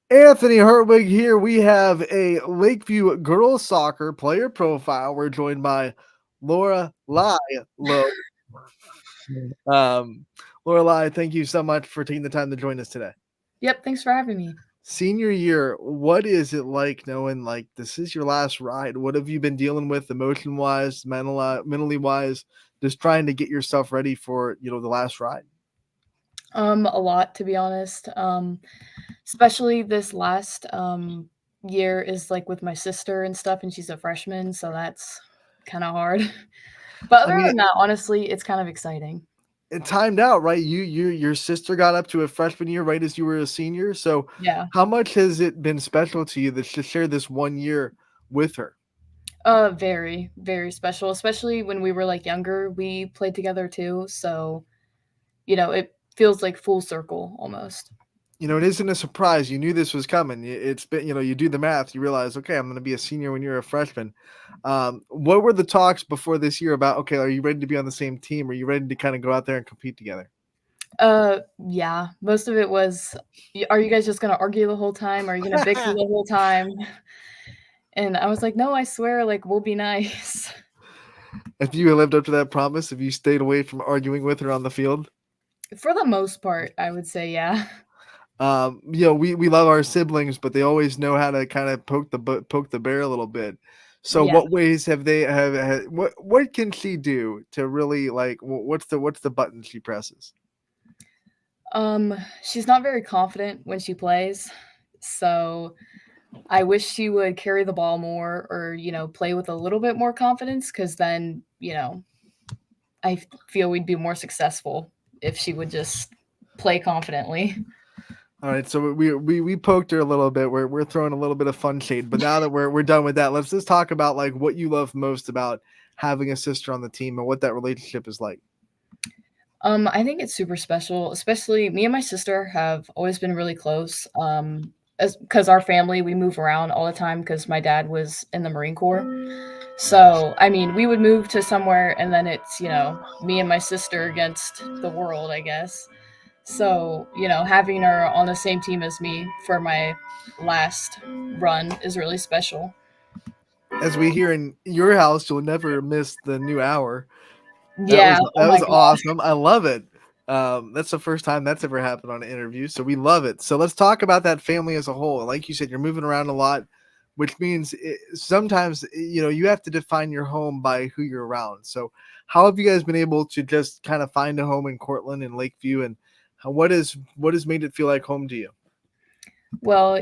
Anthony Herwig here. We have a Lakeview girls soccer player profile. We're joined by Laura Lai. Um, Lorelai, thank you so much for taking the time to join us today. Yep, thanks for having me. Senior year, what is it like knowing like this is your last ride? What have you been dealing with emotion wise, mentally wise, just trying to get yourself ready for the last ride? A lot to be honest. Especially this last year is like with my sister and stuff, and she's a freshman, so that's kind of hard. But I other mean, than that, honestly, it's kind of exciting. it timed out, right? Your sister got up to a freshman year right as you were a senior. So Yeah. how much has it been special to you to share this 1 year with her? Very, very special, especially when we were like younger. We played together too, so it feels like full circle almost. It isn't a surprise. You knew this was coming. It's been, you do the math, you realize, okay, I'm going to be a senior when you're a freshman. What were the talks before this year about, okay, are you ready to be on the same team? Are you ready to kind of go out there and compete together? Yeah, most of it was, are you guys just gonna argue the whole time? Are you gonna bicker the whole time? And I was like, no, I swear, like we'll be nice. If you lived up to that promise, if you stayed away from arguing with her on the field, For the most part, I would say, yeah. we love our siblings, but they always know how to kind of poke the bear a little bit. So, Yeah. what ways have they have what can she do to really like? What's the button she presses? She's not very confident when she plays, so I wish she would carry the ball more or, play with a little bit more confidence because then, I feel we'd be more successful if she would just play confidently. All right, so we poked her a little bit. We're throwing a little bit of fun shade, but now that we're done with that, let's just talk about like what you love most about having a sister on the team and what that relationship is like. I think it's super special, especially me and my sister have always been really close. Because our family, we move around all the time because my dad was in the Marine Corps. So, I mean, we would move to somewhere and then it's, me and my sister against the world, I guess. So, having her on the same team as me for my last run is really special. As we hear in your house, you'll never miss the new hour. That Yeah. was Oh that my was God. awesome. I love it. That's the first time that's ever happened on an interview, so we love it. So let's talk about that family as a whole. Like you said, you're moving around a lot, which means sometimes you have to define your home by who you're around. So how have you guys been able to just kind of find a home in Cortland and Lakeview, and what has made it feel like home to you? Well,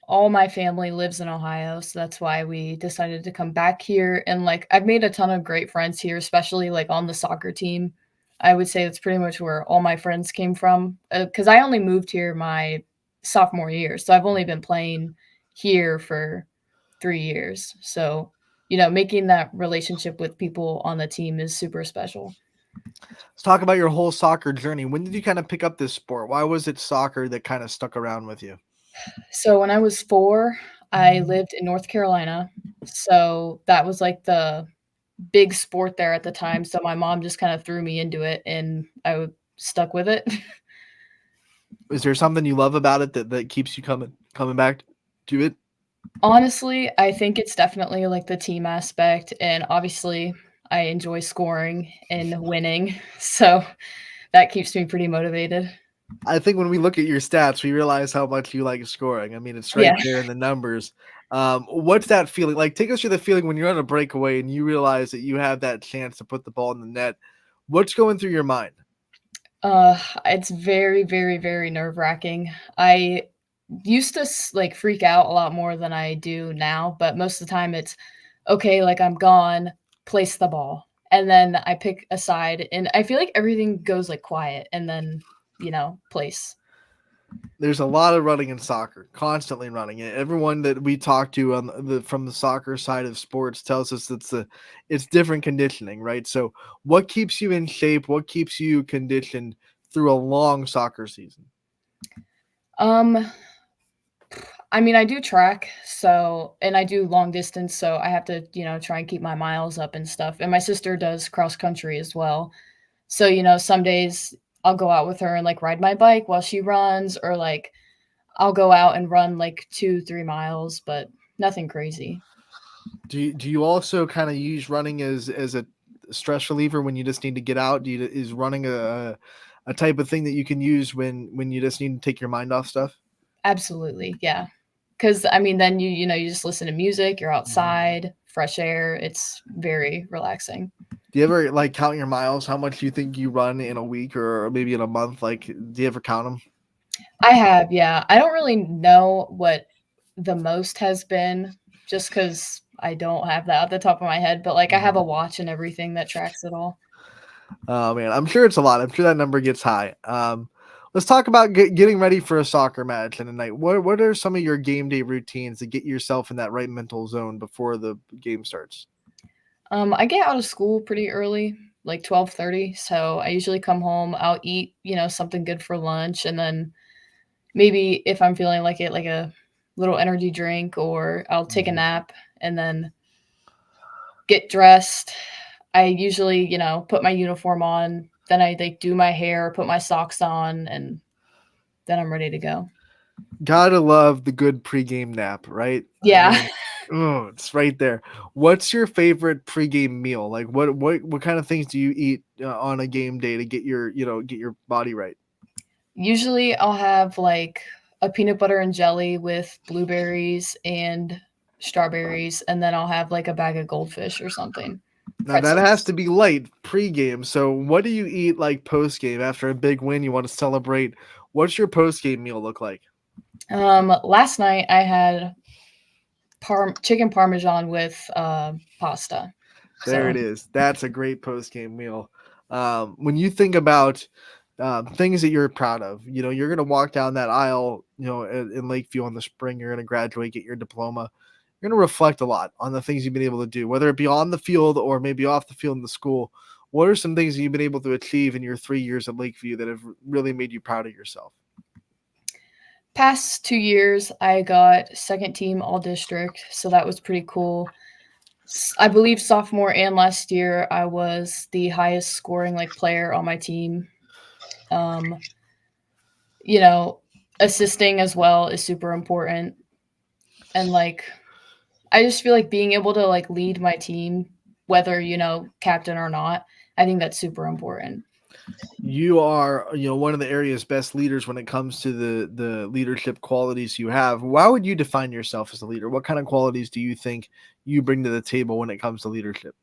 all my family lives in Ohio, so that's why we decided to come back here. And like, I've made a ton of great friends here, especially like on the soccer team. I would say that's pretty much where all my friends came from. Because I only moved here my sophomore year, so I've only been playing here for 3 years. So, making that relationship with people on the team is super special. Let's talk about your whole soccer journey. When did you kind of pick up this sport? Why was it soccer that kind of stuck around with you? So when I was 4, I lived in North Carolina. So that was like the big sport there at the time. So my mom just kind of threw me into it and stuck with it. Is there something you love about it that keeps you coming back to it? Honestly, I think it's definitely like the team aspect. And obviously, I enjoy scoring and winning. So that keeps me pretty motivated. I think when we look at your stats, we realize how much you like scoring. I mean, it's right Yeah. there in the numbers. What's that feeling like? Take us through the feeling when you're on a breakaway and you realize that you have that chance to put the ball in the net. What's going through your mind? It's very, very, very nerve-wracking. I used to like freak out a lot more than I do now, but most of the time it's okay, like I'm gone, place the ball. And then I pick a side and I feel like everything goes like quiet and then, place. There's a lot of running in soccer, constantly running. Everyone that we talk to on from the soccer side of sports tells us it's different conditioning, right? So, what keeps you in shape? What keeps you conditioned through a long soccer season? Um I mean, I do track, so and I do long distance, so I have to, try and keep my miles up and stuff. And my sister does cross country as well. So, some days I'll go out with her and like ride my bike while she runs or like I'll go out and run like 2-3 miles, but nothing crazy. Do you also kind of use running as a stress reliever when you just need to get out? Is running a type of thing that you can use when you just need to take your mind off stuff? Absolutely, yeah. Because I mean, then you just listen to music. You're Mhm. outside, fresh air. It's very relaxing. Do you ever like count your miles? How much do you think you run in a week or maybe in a month? Like, do you ever count them? I have, yeah. I don't really know what the most has been, just because I don't have that at the top of my head. But like, I have a watch and everything that tracks it all. Oh man, I'm sure it's a lot. I'm sure that number gets high. Let's talk about getting ready for a soccer match in a night. What are some of your game day routines to get yourself in that right mental zone before the game starts? I get out of school pretty early, like 12:30. So I usually come home. I'll eat, something good for lunch, and then maybe if I'm feeling like it, like a little energy drink, or I'll take a Mhm. nap and then get dressed. I usually, put my uniform on, then I like do my hair, put my socks on, and then I'm ready to go. Gotta love the good pregame nap, right? I Yeah. mean, oh, it's right there. What's your favorite pregame meal? Like, what kind of things do you eat on a game day to get your body right? Usually I'll have like a peanut butter and jelly with blueberries and strawberries, and then I'll have like a bag of goldfish or something. Now that has to Pretzels. be light pregame. So what do you eat like postgame after a big win? You want to celebrate. What's your postgame meal look like? Last night I had chicken parmesan with pasta. There it So is. That's a great postgame meal. When you think about things that you're proud of, you're gonna walk down that aisle, in Lakeview in the spring. You're gonna graduate, get your diploma. You're gonna reflect a lot on the things you've been able to do, whether it be on the field or maybe off the field in the school. What are some things that you've been able to achieve in your 3 years at Lakeview that have really made you proud of yourself? past 2 years I got second team all district, so that was pretty cool. I believe sophomore and last year I was the highest scoring like player on my team. Um, you know, assisting as well is super important, and like I just feel like being able to like lead my team, whether captain or not, I think that's super important. You are, one of the area's best leaders when it comes to the leadership qualities you have. Why would you define yourself as a leader? What kind of qualities do you think you bring to the table when it comes to leadership?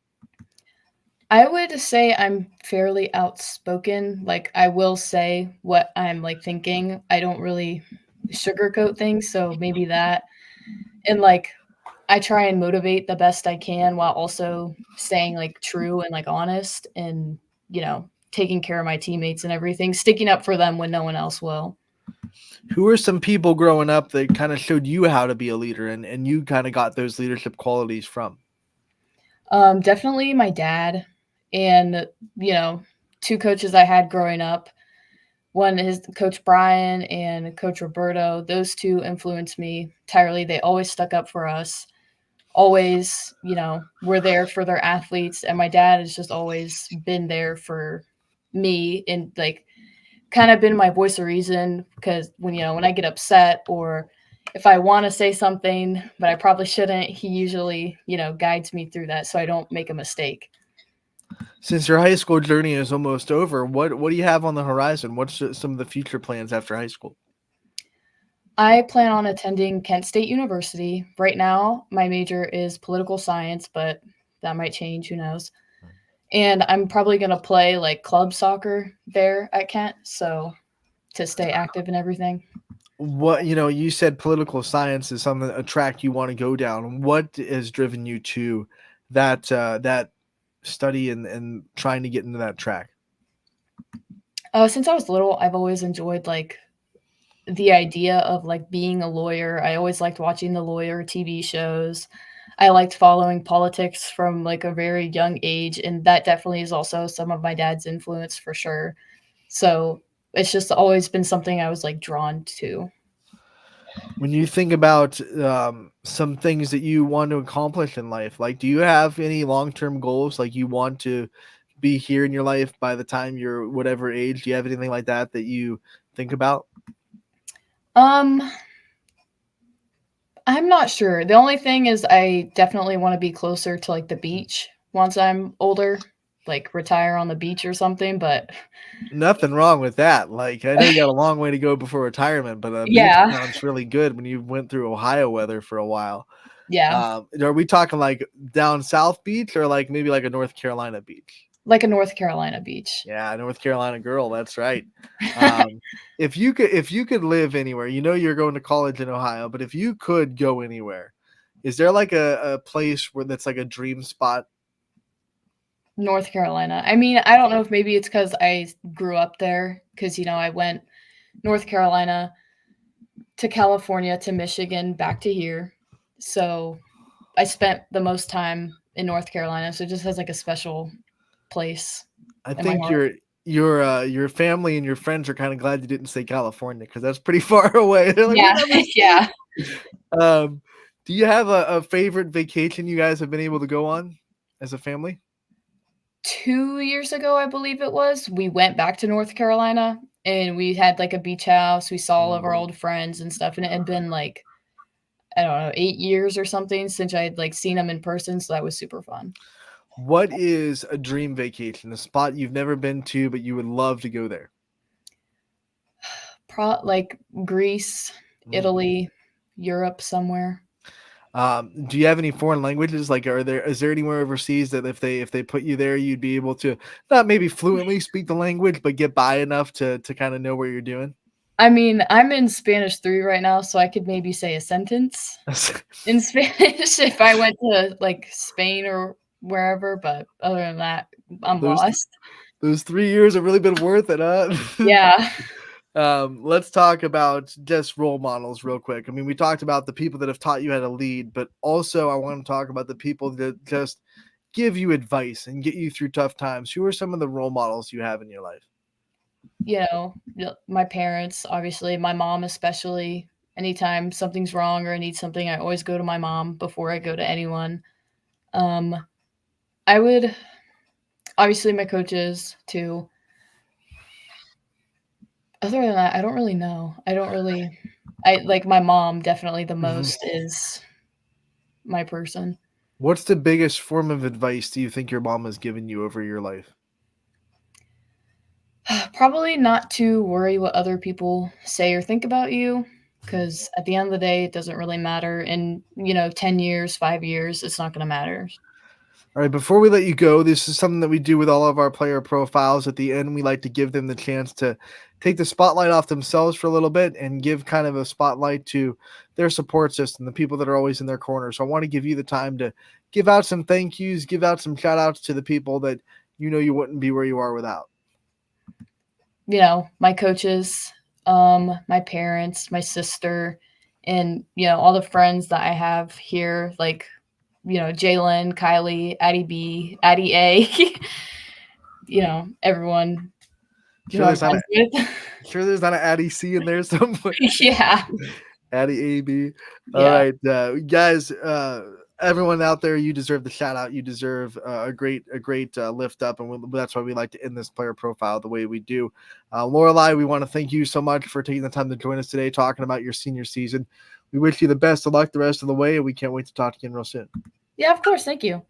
I would say I'm fairly outspoken. Like I will say what I'm like thinking. I don't really sugarcoat things, so maybe that. And like I try and motivate the best I can while also staying like true and like honest and, taking care of my teammates and everything, sticking up for them when no one else will. Who are some people growing up that kind of showed you how to be a leader and you kind of got those leadership qualities from? Definitely my dad and, you know, two coaches I had growing up. One is Coach Brian and Coach Roberto. Those two influenced me entirely. They always stuck up for us, always, were there for their athletes. And my dad has just always been there for me and like kind of been my voice of reason because when I get upset or if I want to say something but I probably shouldn't, he usually guides me through that so I don't make a mistake. Since your high school journey is almost over, what do you have on the horizon? What's some of the future plans after high school? I plan on attending Kent State University. Right now my major is political science, but that might change, who knows. And I'm probably going to play like club soccer there at Kent, so to stay active and everything. What you said political science is something, a track you want to go down. What has driven you to that study and trying to get into that track? Since I was little, I've always enjoyed like the idea of like being a lawyer. I always liked watching the lawyer TV shows. I liked following politics from like a very young age, and that definitely is also some of my dad's influence for sure. So it's just always been something I was like drawn to. When you think about some things that you want to accomplish in life, like do you have any long-term goals? Like you want to be here in your life by the time you're whatever age? Do you have anything like that that you think about? Um, I'm not sure. The only thing is I definitely wanna be closer to, like, the beach once I'm older, like, retire on the beach or something, but Nothing wrong with that. Like, I know you got a long way to go before retirement, but a beach yeah, sounds really good when you went through Ohio weather for a while. yeah, Are we talking like down South Beach or like maybe like a North Carolina beach? like a North Carolina beach. Yeah, North Carolina girl, that's right. Um, if you could live anywhere, you know you're going to college in Ohio, but if you could go anywhere, is there like a place where that's like a dream spot? North Carolina. I mean, I don't know if maybe it's because I grew up there, because I went North Carolina to California to Michigan, back to here. So, I spent the most time in North Carolina, so it just has, like, a special place I in my think heart. your family and your friends are kind of glad you didn't say California because that's pretty far away. They're like, we Yeah, never yeah. see. Um, do you have a favorite vacation you guys have been able to go on as a family? 2 years ago, I believe it was, we went back to North Carolina, and we had, like, a beach house, we saw all of our Mm. old friends and stuff, and it had been, like, I don't know, 8 years or something since I had, like, seen them in person, so that was super fun. What is a dream vacation? A spot you've never been to, but you would love to go there? Like, Greece, Mm. Italy, Europe somewhere. Do you have any foreign languages? Like, is there anywhere overseas that if they put you there, you'd be able to not maybe fluently speak the language, but get by enough to kind of know what you're doing? I mean, I'm in Spanish 3 right now, so I could maybe say a sentence in Spanish if I went to, like, Spain or wherever, but other than that, I'm those lost. those 3 years have really been worth it, huh? Yeah. Let's talk about just role models real quick. I mean, we talked about the people that have taught you how to lead, but also I want to talk about the people that just give you advice and get you through tough times. Who are some of the role models you have in your life? My parents, obviously, my mom especially. Anytime something's wrong or I need something, I always go to my mom before I go to anyone. Um, I would obviously my coaches too. Other than that, I don't really know. I don't really I like my mom definitely the Mhm. most is my person. What's the biggest form of advice do you think your mom has given you over your life? Probably not to worry what other people say or think about you, because at the end of the day, it doesn't really matter. In 10 years, 5 years, it's not going to matter. All right, before we let you go, this is something that we do with all of our player profiles. At the end, we like to give them the chance to take the spotlight off themselves for a little bit and give kind of a spotlight to their support system, the people that are always in their corner. So I want to give you the time to give out some thank yous, give out some shout outs to the people that you know you wouldn't be where you are without. My coaches, my parents, my sister, and all the friends that I have here, like Jalen, Kylie, Addie B, Addie A, everyone who Sure, I'm there's not a friends with. sure there's not an Addie C in there somewhere. Yeah, Addie AB. All yeah. right, guys. Everyone out there, you deserve the shout out. You deserve a great lift up, and that's why we like to end this player profile the way we do. Lorelai, we want to thank you so much for taking the time to join us today, talking about your senior season. We wish you the best of luck the rest of the way, and we can't wait to talk again real soon. Yeah, of course. Thank you.